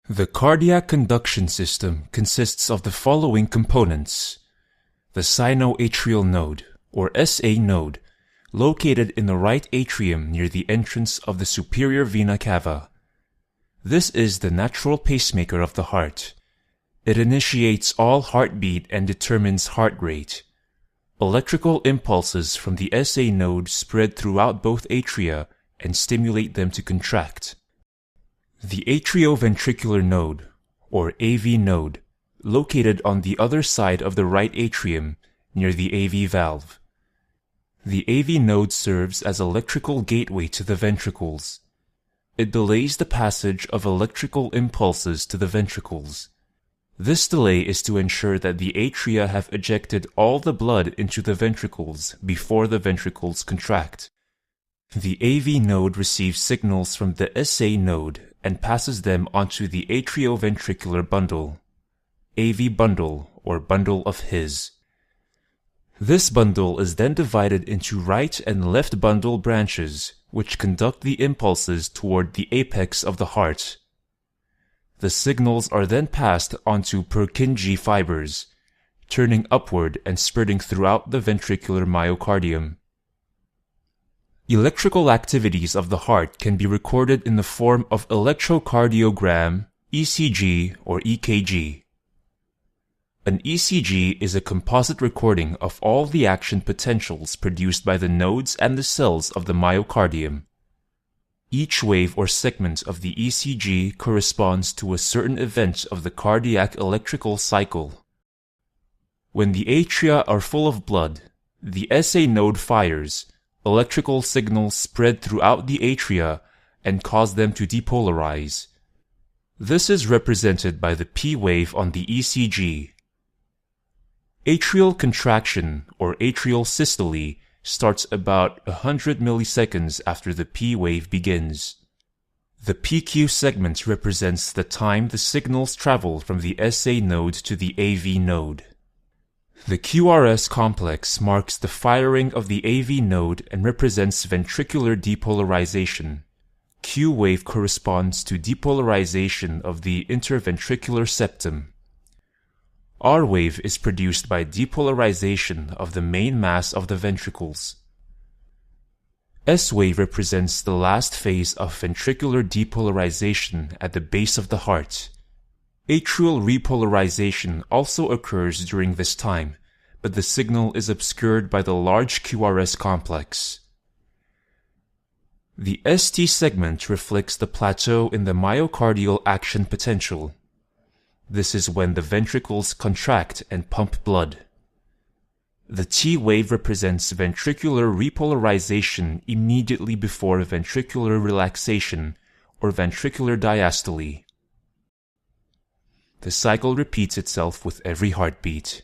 The cardiac conduction system consists of the following components. The sinoatrial node, or SA node, located in the right atrium near the entrance of the superior vena cava. This is the natural pacemaker of the heart. It initiates all heartbeat and determines heart rate. Electrical impulses from the SA node spread throughout both atria and stimulate them to contract. The atrioventricular node, or AV node, located on the other side of the right atrium, near the AV valve. The AV node serves as electrical gateway to the ventricles. It delays the passage of electrical impulses to the ventricles. This delay is to ensure that the atria have ejected all the blood into the ventricles before the ventricles contract. The AV node receives signals from the SA node and passes them onto the atrioventricular bundle, AV bundle, or bundle of His. This bundle is then divided into right and left bundle branches, which conduct the impulses toward the apex of the heart. The signals are then passed onto Purkinje fibers, turning upward and spreading throughout the ventricular myocardium. Electrical activities of the heart can be recorded in the form of electrocardiogram, ECG, or EKG. An ECG is a composite recording of all the action potentials produced by the nodes and the cells of the myocardium. Each wave or segment of the ECG corresponds to a certain event of the cardiac electrical cycle. When the atria are full of blood, the SA node fires. Electrical signals spread throughout the atria and cause them to depolarize. This is represented by the P wave on the ECG. Atrial contraction, or atrial systole, starts about 100 milliseconds after the P wave begins. The PQ segment represents the time the signals travel from the SA node to the AV node. The QRS complex marks the firing of the AV node and represents ventricular depolarization. Q wave corresponds to depolarization of the interventricular septum. R wave is produced by depolarization of the main mass of the ventricles. S wave represents the last phase of ventricular depolarization at the base of the heart. Atrial repolarization also occurs during this time, but the signal is obscured by the large QRS complex. The ST segment reflects the plateau in the myocardial action potential. This is when the ventricles contract and pump blood. The T wave represents ventricular repolarization immediately before ventricular relaxation, or ventricular diastole. The cycle repeats itself with every heartbeat.